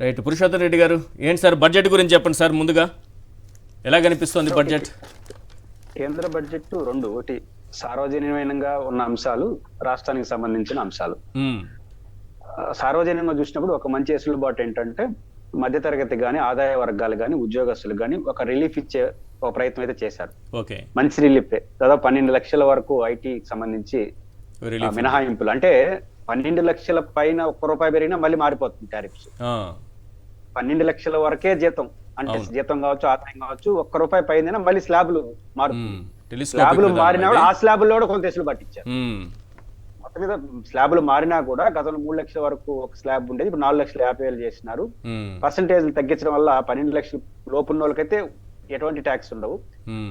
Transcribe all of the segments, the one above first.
Right. Purushottam Reddy గారు, ఏంటి sir budget గురించి చెప్పండి సార్. ముందుగా ఎలా కనిపిస్తుంది బడ్జెట్? కేంద్ర బడ్జెట్ రెండు, ఒకటి సార్వజనీనంగా ఉన్న అంశాలు, రాష్ట్రానికి సంబంధించిన అంశాలు. సార్వజనీనంగా చూసినప్పుడు ఒక మంచి వెసులుబాటు ఏంటంటే మధ్యతరగతి గాని, ఆదాయ వర్గాలు గాని, ఉద్యోగస్తులు గాని ఒక రిలీఫ్ ఇచ్చే ఒక ప్రయత్నం అయితే చేశారు. ఓకే, మంచి రిలీఫ్. దాదాపు 12 లక్షల వరకు ఐటీకి సంబంధించి మినహాయింపులు. అంటే 12 లక్షల పైన ₹1 పెరిగినా మళ్ళీ మారిపోతుంది టారిఫ్స్. 12 లక్షల వరకే జీతం, అంటే జీతం కావచ్చు, ఆదాయం కావచ్చు, ₹1 పైన మళ్ళీ స్లాబ్లు మారుతుంది. స్లాబ్లు మారినా కూడా ఆ స్లాబుల్లో కూడా కొంత వెసులుబాటు ఇచ్చారు. మొత్తం మీద స్లాబ్లు మారినా కూడా గతంలో 3 లక్షల వరకు ఒక స్లాబ్ ఉండేది, ఇప్పుడు 4,50,000 చేసినారు. పర్సంటేజ్ తగ్గించడం వల్ల 12 లక్షల లోపున్న వాళ్ళకైతే ఎటువంటి ట్యాక్స్ ఉండవు.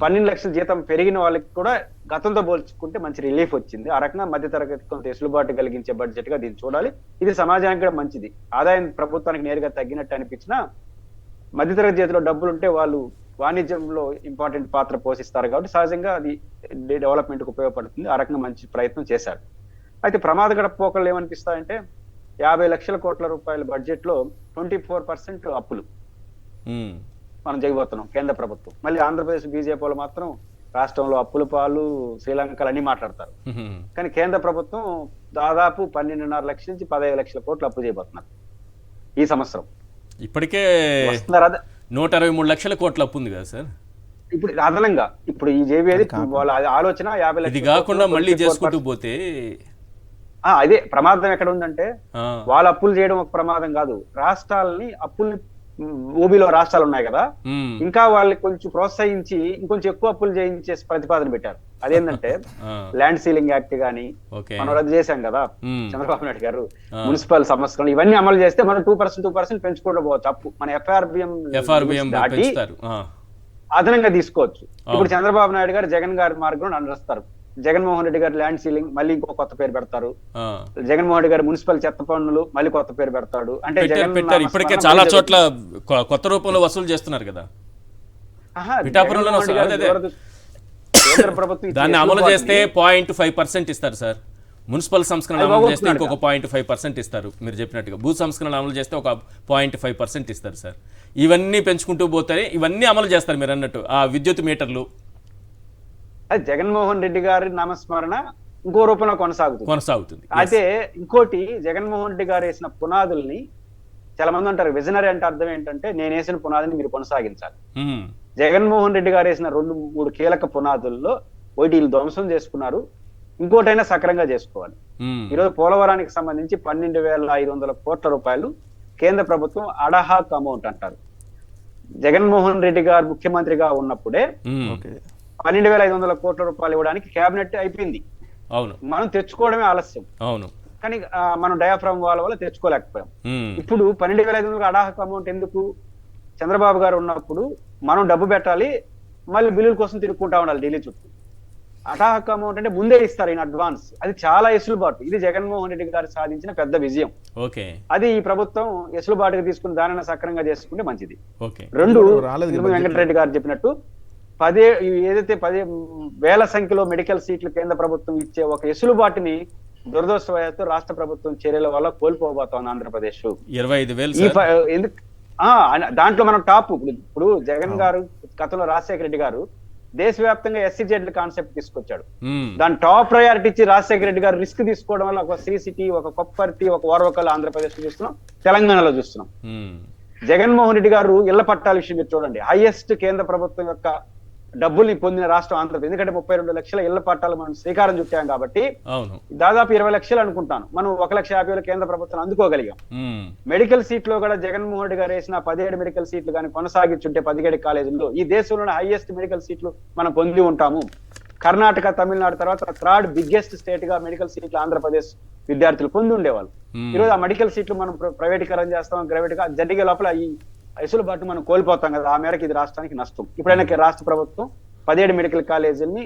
12 లక్షల జీతం పెరిగిన వాళ్ళకి కూడా గతంతో పోల్చుకుంటే మంచి రిలీఫ్ వచ్చింది. ఆ రకంగా మధ్యతరగతి కొంత వెసులుబాటు కలిగించే బడ్జెట్ గా దీన్ని చూడాలి. ఇది సమాజానికి కూడా మంచిది. ఆదాయం ప్రభుత్వానికి నేరుగా తగ్గినట్టు అనిపించినా మధ్యతరగతి చేతిలో డబ్బులు ఉంటే వాళ్ళు వాణిజ్యంలో ఇంపార్టెంట్ పాత్ర పోషిస్తారు కాబట్టి సహజంగా అది డెవలప్మెంట్ కు ఉపయోగపడుతుంది. ఆ రకంగా మంచి ప్రయత్నం చేశారు. అయితే ప్రమాదకర పోకళ్ళు ఏమనిపిస్తాయంటే 50 లక్షల కోట్ల రూపాయల బడ్జెట్ లో 24% అప్పులు మనం చేయబోతున్నాం కేంద్ర ప్రభుత్వం. మళ్ళీ ఆంధ్రప్రదేశ్ బీజేపీ వాళ్ళు మాత్రం రాష్ట్రంలో అప్పుల పాలు, శ్రీలంకలు అన్ని మాట్లాడతారు. కానీ కేంద్ర ప్రభుత్వం దాదాపు 12.5 లక్షల నుంచి 15 లక్షల కోట్లు అప్పు చేయబోతున్నారు ఈ సంవత్సరం. ఇప్పటికే 123 లక్షల కోట్ల అప్పు ఉంది కదా సార్. ఇప్పుడు అదనంగా ఇప్పుడు ఈ జేబీ వాళ్ళ ఆలోచన 50 లక్షలు కాకుండా మళ్ళీ చేసుకుంటూ పోతే అదే ప్రమాదం ఎక్కడ ఉందంటే వాళ్ళ అప్పులు చేయడం ఒక ప్రమాదం కాదు, రాష్ట్రాలని అప్పుల్ని ఓబీలో రాష్ట్రాలు ఉన్నాయి కదా, ఇంకా వాళ్ళకి కొంచెం ప్రోత్సహించి ఇంకొంచెం ఎక్కువ అప్పులు చేయించే ప్రతిపాదన పెట్టారు. అదేంటంటే ల్యాండ్ సీలింగ్ యాక్ట్ గానీ మనం రద్దు చేశాం కదా చంద్రబాబు నాయుడు గారు, మున్సిపల్ సంస్కరణలు ఇవన్నీ అమలు చేస్తే మనం 2% పెంచుకుంటూ పోవచ్చు అప్పు. మన ఎఫ్ఆర్బిఎం దాటి అదనంగా తీసుకోవచ్చు. ఇప్పుడు చంద్రబాబు నాయుడు గారు జగన్ గారి మార్గం నడుస్తారు. జగన్మోహన్ రెడ్డి గారు ల్యాండ్ సీలింగ్ మళ్ళీ ఇంకో కొత్త పేరు పెడతారు. జగన్మోహన్ రెడ్డి గారు మున్సిపల్ చెత్త పన్నులు మళ్ళీ కొత్త పేరు పెడతాడు. అంటే ఇప్పటికే చాలా చోట్ల కొత్త రూపంలో వసూలు చేస్తున్నారు కదా. కేంద్ర ప్రభుత్వం దాన్ని అమలు చేస్తే 0.5% ఇస్తారు సార్. మున్సిపల్ సంస్కరణ అమలు చేస్తే ఇంకొక 0.5% ఇస్తారు. మీరు చెప్పినట్టుగా భూ సంస్కరణ అమలు చేస్తే ఒక 0.5% ఇస్తారు సార్. ఇవన్నీ పెంచుకుంటూ పోతాయి, ఇవన్నీ అమలు చేస్తారు మీరు అన్నట్టు. ఆ విద్యుత్ మీటర్లు జగన్మోహన్ రెడ్డి గారి నామస్మరణ ఇంకో రూపంలో కొనసాగుతుంది. అయితే ఇంకోటి, జగన్మోహన్ రెడ్డి గారు వేసిన పునాదుల్ని చాలా మంది అంటారు విజనరీ అంటే అర్థం ఏంటంటే నేను వేసిన పునాదిని మీరు కొనసాగించాలి. జగన్మోహన్ రెడ్డి గారు వేసిన 2-3 కీలక పునాదుల్లో వీటిని ధ్వంసం చేసుకున్నారు, ఇంకోటైనా సక్రంగా చేసుకోవాలి. ఈరోజు పోలవరానికి సంబంధించి 12,500 కోట్ల రూపాయలు కేంద్ర ప్రభుత్వం అడహాక్ అమౌంట్ అంటారు. జగన్మోహన్ రెడ్డి గారు ముఖ్యమంత్రిగా ఉన్నప్పుడే 12,500 కోట్ల రూపాయలు ఇవ్వడానికి కేబినెట్ అయిపోయింది. అవును, మనం తెచ్చుకోవడమే ఆలస్యం. అవును, కానీ మనం డయాఫ్రామ్ వల్ల తెచ్చుకోలేకపోయాం. ఇప్పుడు 12,500 అడాహక్ అమౌంట్ ఎందుకు? చంద్రబాబు గారు ఉన్నప్పుడు మనం డబ్బు పెట్టాలి, మళ్ళీ బిల్లుల కోసం తిరుక్కుంటా ఉండాలి ఢిల్లీ చుట్టూ. అడాహక్ అమౌంట్ అంటే ముందే ఇస్తారు ఇన్ అడ్వాన్స్. అది చాలా వెసులుబాటు. ఇది జగన్మోహన్ రెడ్డి గారు సాధించిన పెద్ద విజయం. అది ఈ ప్రభుత్వం వెసులుబాటుగా తీసుకుని దానిని సక్రంగా చేసుకుంటే మంచిది. రెండు, వెంకటరెడ్డి గారు చెప్పినట్టు ఏదైతే 10,000 సంఖ్యలో మెడికల్ సీట్లు కేంద్ర ప్రభుత్వం ఇచ్చే ఒక వెసులుబాటుని దురదృష్టవశాత్తు రాష్ట్ర ప్రభుత్వం చర్యల వల్ల కోల్పోబోతోంది ఆంధ్రప్రదేశ్. 25,000 దాంట్లో మనం టాప్. ఇప్పుడు జగన్ గారు గతంలో రాజశేఖర రెడ్డి గారు దేశవ్యాప్తంగా SEZ కాన్సెప్ట్ తీసుకొచ్చాడు. దాని టాప్ ప్రయారిటీ ఇచ్చి రాజశేఖర రెడ్డి గారు రిస్క్ తీసుకోవడం వల్ల ఒక శ్రీ సిటీ, ఒక కొప్పర్తి, ఒక ఓర్వకల్ ఆంధ్రప్రదేశ్ లో చూస్తున్నాం, తెలంగాణలో చూస్తున్నాం. జగన్మోహన్ రెడ్డి గారు ఇళ్ల పట్టాల విషయం మీరు చూడండి, హైయెస్ట్ కేంద్ర ప్రభుత్వం యొక్క డబ్బుల్ని పొందిన రాష్ట్రం ఆంధ్రప్రదేశ్. ఎందుకంటే 32 లక్షల ఇళ్ల పట్టాలు మనం శ్రీకారం చుట్టాం కాబట్టి దాదాపు 20 లక్షలు అనుకుంటాను మనం 1,50,000 కేంద్ర ప్రభుత్వం అందుకోగలిగాం. మెడికల్ సీట్లో కూడా జగన్మోహన్ రెడ్డి గారు వేసిన 17 మెడికల్ సీట్లు కానీ కొనసాగించుంటే 17 కాలేజీల్లో ఈ దేశంలోనే హైయెస్ట్ మెడికల్ సీట్లు మనం పొంది ఉంటాము. కర్ణాటక, తమిళనాడు తర్వాత 3rd బిగ్గెస్ట్ స్టేట్ గా మెడికల్ సీట్లు ఆంధ్రప్రదేశ్ విద్యార్థులు పొంది ఉండేవాళ్ళు. ఈరోజు ఆ మెడికల్ సీట్లు మనం ప్రైవేటీకరణ చేస్తాం, ప్రైవేట్ గా జరిగే లోపల ఈ వెసులుబాటు మనం కోల్పోతాం కదా. ఆ మేరకు ఇది రాష్ట్రానికి నష్టం. ఇప్పుడైనా రాష్ట్ర ప్రభుత్వం 17 మెడికల్ కాలేజీలని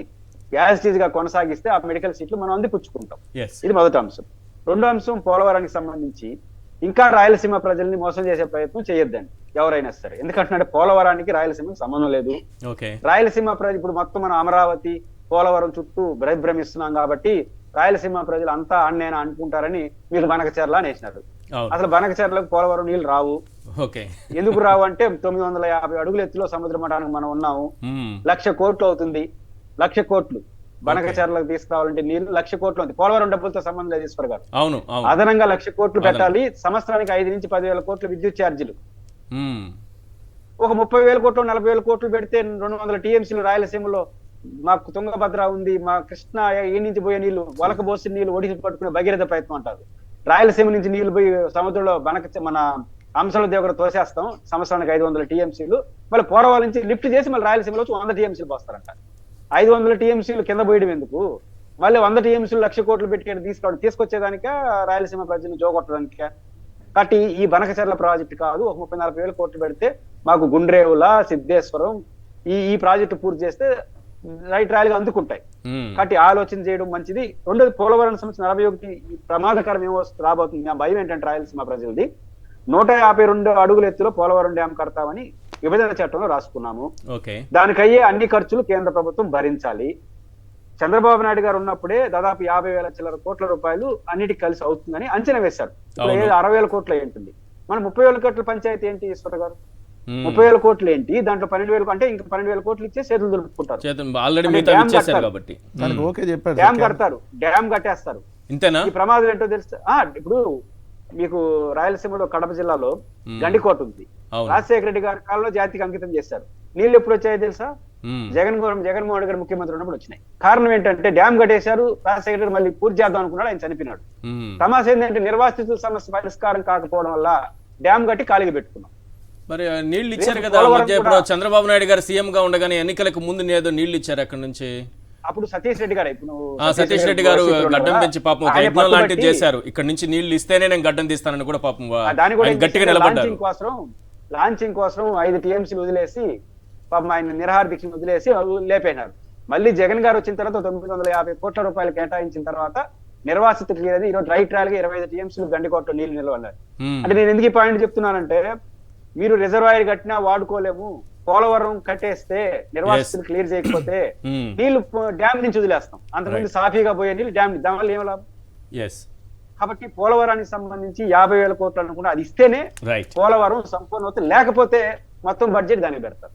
యాజిటీజ్ గా కొనసాగిస్తే ఆ మెడికల్ సీట్లు మనం అందిపుచ్చుకుంటాం. ఇది మొదటి అంశం. రెండో అంశం, పోలవరానికి సంబంధించి ఇంకా రాయలసీమ ప్రజల్ని మోసం చేసే ప్రయత్నం చేయొద్దండి ఎవరైనా సరే. ఎందుకంటే పోలవరానికి రాయలసీమకు సంబంధం లేదు. రాయలసీమ ప్రజలు ఇప్పుడు మొత్తం మనం అమరావతి, పోలవరం చుట్టూ భ్రమిస్తున్నాం కాబట్టి రాయలసీమ ప్రజలు అంతా అన్నేనా అనుకుంటారని మీరు బనకచెర్ల అని వేసినారు. అసలు బనకచెర్లకు పోలవరం నీళ్లు రావు. ఓకే. ఎందుకు రావు అంటే 950 అడుగుల ఎత్తులో సముద్ర మఠానికి మనం ఉన్నాము. 1,00,000 కోట్లు అవుతుంది. 1,00,000 కోట్లు బనకచర్లకు తీసుకురావాలంటే నీళ్లు 1,00,000 కోట్లు ఉంది. పోలవరం డబ్బులతో సంబంధం లేదు ఈశ్వర్ గారు. అవును. అదనంగా 1,00,000 కోట్లు పెట్టాలి. సంవత్సరానికి 5 నుంచి 10,000 కోట్లు విద్యుత్ ఛార్జీలు. ఒక 30,000 కోట్లు 40,000 కోట్లు పెడితే 200 టీఎంసీలు రాయలసీమలో మాకు తుంగభద్ర ఉంది, మా కృష్ణ ఈ నుంచి పోయే నీళ్లు వలక బోసిన నీళ్లు ఒడిసి పట్టుకునే భగీరథ ప్రయత్నం అంటారు. రాయలసీమ నుంచి నీళ్లు పోయి సముద్రంలో మన అంశాల దగ్గర తోసేస్తాం. సంవత్సరానికి 500 టీఎంసీలు మళ్ళీ పోరవాల నుంచి లిఫ్ట్ చేసి మళ్ళీ రాయలసీమలో 100 టీఎంసీలు పోస్తారంట. 500 టీఎంసీలు కింద పోయడం ఎందుకు? మళ్ళీ 100 టీఎంసీలు 1,00,000 కోట్లు పెట్టి తీసుకొచ్చేదానిక రాయలసీమ ప్రజలను జోగొట్టడానిక? కాబట్టి ఈ బనకచర్ల ప్రాజెక్టు కాదు. ఒక 30,000-40,000 కోట్లు పెడితే మాకు గుండ్రేవుల, సిద్ధేశ్వరం ఈ ప్రాజెక్టు పూర్తి చేస్తే రైట్ ర్యాలీగా అందుకుంటాయి. కాబట్టి ఆలోచన చేయడం మంచిది. రెండోది పోలవరం సమస్య 41 ప్రమాదకరం ఏమో రాబోతుంది. నా భయం ఏంటంటే రాయలసీమ ప్రజలది 152 అడుగుల ఎత్తులో పోలవరం డ్యాం కడతామని విభజన చట్టంలో రాసుకున్నాము. దానికయ్యే అన్ని ఖర్చులు కేంద్ర ప్రభుత్వం భరించాలి. చంద్రబాబు నాయుడు గారు ఉన్నప్పుడే దాదాపు 50,000 చిల్లర కోట్ల రూపాయలు అన్నిటికి కలిసి అవుతుందని అంచనా వేశారు. 60,000 కోట్లు అయి ఉంటుంది. మన 30,000 కోట్ల పంచాయతీ ఏంటి ఈశ్వర్ గారు? 30,000 కోట్లు ఏంటి? దాంట్లో 12,000 అంటే ఇంకా 12,000 కోట్లు ఇచ్చే చేతులు దులుపుకుంటారు. డ్యామ్ కడతారు, డ్యామ్ కట్టేస్తారు. ఈ ప్రమాదం ఏంటో తెలుసు. ఇప్పుడు మీకు రాయలసీమలో కడప జిల్లాలో గండికోట ఉంది. రాజశేఖర రెడ్డి గారి కాలంలో జాతికి అంకితం చేశారు. నీళ్లు ఎప్పుడు వచ్చాయో తెలుసా? జగన్మోహన్ రెడ్డి గారు ముఖ్యమంత్రి ఉన్నప్పుడు వచ్చినాయి. కారణం ఏంటంటే డ్యామ్ కట్టేశారు. రాజశేఖర రెడ్డి మళ్ళీ పూర్తి చేద్దాం అనుకున్నాడు, ఆయన చనిపోయినాడు. తమాషా ఏంటంటే నిర్వాసితుల సమస్య పరిష్కారం కాకపోవడం వల్ల డ్యామ్ కట్టి ఖాళీగా పెట్టుకున్నాం. మరి నీళ్లు ఇచ్చారు కదా ఇప్పుడు చంద్రబాబు నాయుడు గారు సీఎం గా ఉండగానే ఎన్నికలకు ముందు ఏదో నీళ్లు ఇచ్చారు అక్కడి నుంచి. అప్పుడు సతీష్ రెడ్డి గారు సతీష్ రెడ్డి గారు గడ్డం పెంచి పాపం ఒక యజ్ఞం లాంటిది చేశారు. ఇక్కడ నుంచి నీళ్లు ఇస్తేనే నేను గడ్డం తీస్తానని కూడా పాపం గట్టిగా నిలబడ్డారు. లాంచింగ్ కోసం 5 టీఎంసీలు వదిలేసి పాపం ఆయన నిరాహార దీక్షను వదిలేసి లేపేనారు. మళ్ళీ జగన్ గారు వచ్చిన తర్వాత 950 కోట్ల రూపాయలు కేటాయించిన తర్వాత నిర్వాసితులు క్లియర్ అయింది. ఈరోజు రైట్ ర్యాలీగా 25 టీఎంసీలు గండికోటలో నీళ్లు నిలవన్నారు. అంటే నేను ఎందుకు ఈ పాయింట్ చెప్తున్నానంటే, మీరు రిజర్వాయర్ కట్టినా వాడుకోలేము, పోలవరం కట్టేస్తే నిర్వాసితులు క్లియర్ చేయకపోతే నీళ్లు డ్యామ్ నుంచి వదిలేస్తాం. అంతకుముందు సాఫీగా పోయే నీళ్ళు డ్యామ్ దానివల్ల ఏం లాభం? కాబట్టి పోలవరానికి సంబంధించి 50,000 కోట్లు అనుకుంటే అది ఇస్తేనే పోలవరం సంపూర్ణ అవుతుంది. లేకపోతే మొత్తం బడ్జెట్ దానికి పెడతారు.